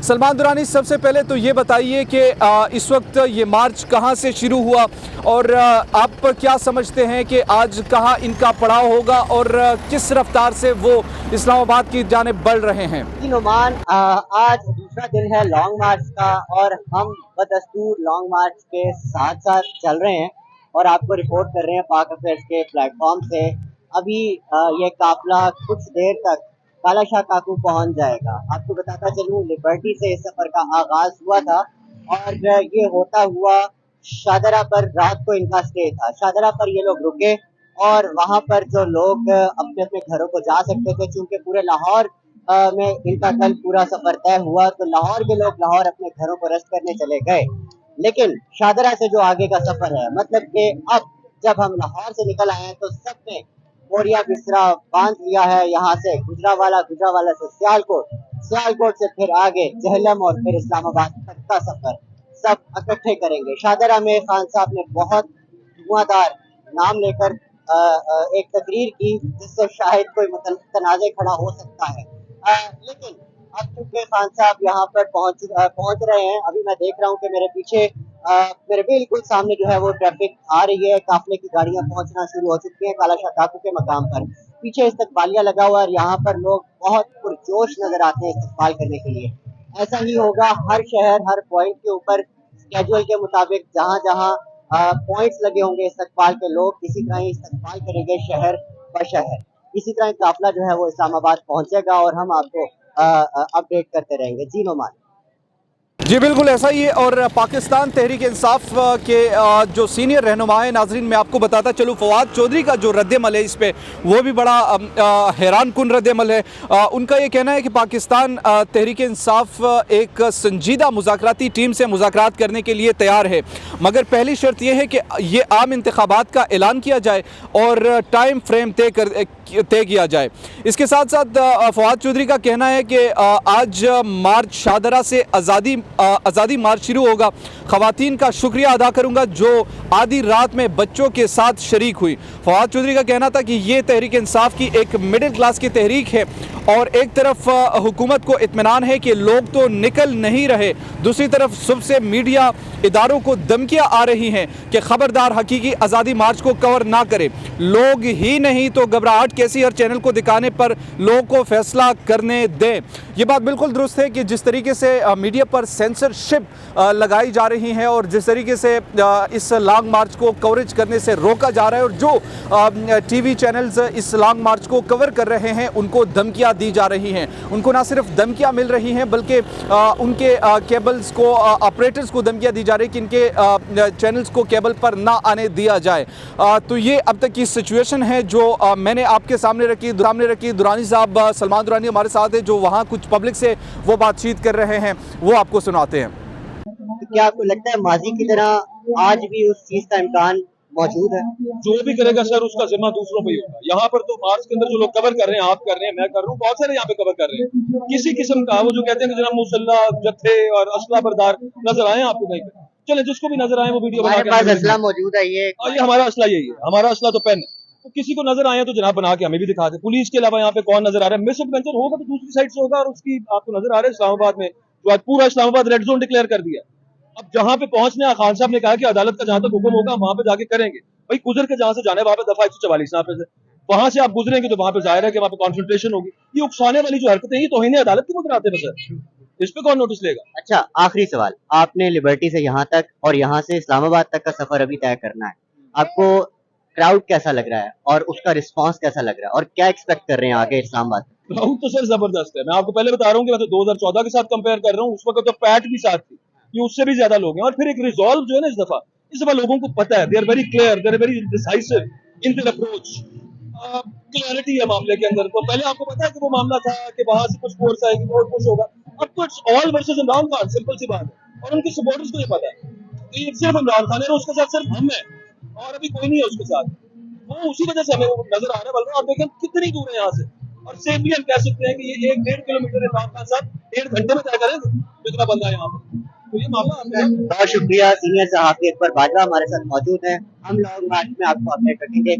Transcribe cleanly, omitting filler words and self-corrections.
सलमान दुरानी, सबसे पहले तो ये बताइए कि इस वक्त ये मार्च कहाँ से शुरू हुआ और आप क्या समझते हैं कि आज कहाँ इनका पड़ाव होगा और किस रफ्तार से वो इस्लामाबाद की जानिब बढ़ रहे हैं? नुमान, आज दूसरा दिन है लॉन्ग मार्च का और हम बदस्तूर लॉन्ग मार्च के साथ साथ चल रहे हैं और आपको रिपोर्ट कर रहे हैं पाक अफेयर्स के प्लेटफॉर्म से। अभी ये काफिला कुछ देर तक काला शाह काकू पहुंच जाएगा। आपको बताता चलूं, लिबर्टी से इस सफर का आगाज हुआ था और ये होता हुआ शाहदरा पर रात को इनका स्टे था। शाहदरा पर ये लोग रुके और वहां पर जो लोग अपने अपने घरों को जा सकते थे, चूंकि पूरे लाहौर में इनका कल पूरा सफर तय हुआ, तो लाहौर के लोग लाहौर अपने घरों को रेस्ट करने चले गए। लेकिन शाहदरा से जो आगे का सफर है, मतलब कि अब जब हम लाहौर से निकल आए हैं तो सबने बोरिया बिस्तरा बांध लिया है। यहाँ से गुजरावाला, गुजरावाला से सियालकोट, सियालकोट से फिर आगे जहलम और फिर इस्लामाबाद तक का सफर सब इकट्ठे करेंगे। शाहदरा में खान साहब ने बहुत धुआंधार नाम लेकर एक तकरीर की जिससे शायद कोई तनाज़े खड़ा हो सकता है। लेकिन अब चूंकि खान साहब यहाँ पर पहुंच रहे हैं, अभी मैं देख रहा हूँ कि मेरे पीछे मेरे बिल्कुल सामने जो है वो ट्रैफिक आ रही है। काफिले की गाड़ियां पहुंचना शुरू हो चुकी हैं काला शाह काकू के मकाम पर। पीछे इस्तकबालिया लगा हुआ है और यहाँ पर लोग बहुत पुरजोश नजर आते हैं इस्तकबाल करने के लिए। ऐसा ही होगा हर शहर, हर पॉइंट के ऊपर स्केड्यूल के मुताबिक जहाँ जहाँ पॉइंट्स लगे होंगे इस्तकबाल के, लोग इसी तरह ही इस्तकबाल करेंगे शहर ब शहर। इसी तरह काफिला जो है वो इस्लामाबाद पहुंचेगा और हम आपको अपडेट करते रहेंगे। जी नोमान। जी बिल्कुल ऐसा ही है। और पाकिस्तान तहरीक इंसाफ के जो सीनियर रहनुमा है, नाजरीन मैं आपको बताता चलूँ, फवाद चौधरी का जो रद्दमल है इस पे वो भी बड़ा हैरान कुन रद्दमल है। उनका ये कहना है कि पाकिस्तान तहरीक इंसाफ एक संजीदा मुज़ाकराती टीम से मुज़ाकरात करने के लिए तैयार है, मगर पहली शर्त यह है कि ये आम इंतखाबात का ऐलान किया जाए और टाइम फ्रेम तय किया जाए। इसके साथ साथ फवाद चौधरी का कहना है कि आज मार्च शाहदरा से आज़ादी मार्च शुरू होगा। ख़वातीन का शुक्रिया अदा करूंगा जो आधी रात में बच्चों के साथ शरीक हुई। फवाद चौधरी का कहना था कि ये तहरीक इंसाफ की एक मिडिल क्लास की तहरीक है और एक तरफ हुकूमत को इत्मीनान है कि लोग तो निकल नहीं रहे, दूसरी तरफ सुबह से मीडिया इदारों को धमकियां आ रही हैं कि खबरदार हकीकी आज़ादी मार्च को कवर ना करें। लोग ही नहीं तो घबराहट कैसी हर चैनल को दिखाने पर लोगों को फैसला करने दें। ये बात बिल्कुल दुरुस्त है कि जिस तरीके से मीडिया पर सेंसरशिप लगाई जा रही है और जिस तरीके से इस लॉन्ग मार्च को कवरेज करने से रोका जा रहा है और जो टीवी चैनल्स इस लॉन्ग मार्च को कवर कर रहे हैं उनको धमकियां दी जा रही हैं। उनको ना सिर्फ धमकियां मिल रही हैं बल्कि उनके केबल्स को, ऑपरेटर्स को धमकियां दी जा रही कि इनके चैनल्स को केबल पर ना आने दिया जाए। तो ये अब तक की सिचुएशन है जो मैंने आपके सामने रखी। दुरानी साहब, सलमान दुरानी हमारे साथ है जो वहाँ कुछ पब्लिक से वो बातचीत कर रहे हैं, वो आपको सुनाते हैं। तो क्या आपको लगता है माजी की तरह आज भी उस चीज का इम्कान मौजूद है? जो भी करेगा सर उसका जिम्मा दूसरों पे ही होगा। यहाँ पर तो मार्च के अंदर जो लोग कवर कर रहे हैं, आप कर रहे हैं, मैं कर रहा हूँ, बहुत सारे यहाँ पे कवर कर रहे हैं। किसी किस्म का वो जो कहते हैं कि जनाब मुसल्ला जत्थे और असला बरदार नजर आए आपको कहीं पे, चले जिसको भी नजर आए वो वीडियो बना के असला मौजूद है। ये हमारा असला यही है, हमारा असला तो पेन है। तो किसी को नजर आए तो जनाब बना के हमें भी दिखा दे। पुलिस के अलावा यहाँ पे कौन नजर आ रहा है? मिस एडवेंचर होगा तो दूसरी साइड से होगा और उसकी आपको नजर आ रहा है इस्लामाबाद में जो आज पूरा इस्लामाबाद रेड जोन डिक्लेयर कर दिया। अब जहां पे पहुंचने खान साहब ने कहा कि अदालत का जहां तक हुक्म होगा वहां पे जाके करेंगे। भाई गुजर के जहां से जाने वहां पे दफा 144 यहाँ पे से वहां से आप गुजरेंगे तो वहां पे जाहिर है कि वहां पे कॉन्सेंट्रेशन होगी। ये उकसाने वाली जो हरकतें ये तौहीन अदालत की मुतराते हैं सर, इस पे कौन नोटिस लेगा? अच्छा, आखिरी सवाल, आपने लिबर्टी से यहाँ तक और यहाँ से इस्लामाबाद तक का सफर अभी तय करना है, आपको क्राउड कैसा लग रहा है और उसका रिस्पांस कैसा लग रहा है और क्या एक्सपेक्ट कर रहे हैं आगे इस्लामाबाद? क्राउड तो सर जबरदस्त है। मैं आपको पहले बता रहा हूँ कि मैं तो 2014 के साथ कंपेयर कर रहा हूँ, उस वक्त तो पैट भी साथ थी, ये उससे भी ज्यादा लोग हैं। और फिर एक रिजॉल्व जो है ना इस दफा लोगों को पता है, they are very clear, they are very decisive in their approach. Clarity है मामले के अंदर। तो पहले आपको पता है कि वो मामला था कि वहां से कुछ फोर्स आएगी और कुछ होगा, अब तो it's all versus Imran Khan, simple सी बात है। और उनके सपोर्टर्स को ये पता है कि सिर्फ इमरान खान है और उसके साथ सिर्फ हम है और अभी कोई नहीं है उसके साथ। वो उसी वजह से हमें नजर आ रहा है। बल्कि आप देखें कितनी दूर है यहाँ से, और सेफली हम कह सकते हैं कि ये 1-1.5 किलोमीटर इमरान खान साहब 1.5 घंटे में तय करेंगे कितना बंदा है यहाँ पे। तो ये मामला बहुत शुक्रिया। सीनियर सहाफी अकबर बाजवा हमारे साथ मौजूद है। हम लॉन्ग मार्च में आपको अपडेट रखेंगे।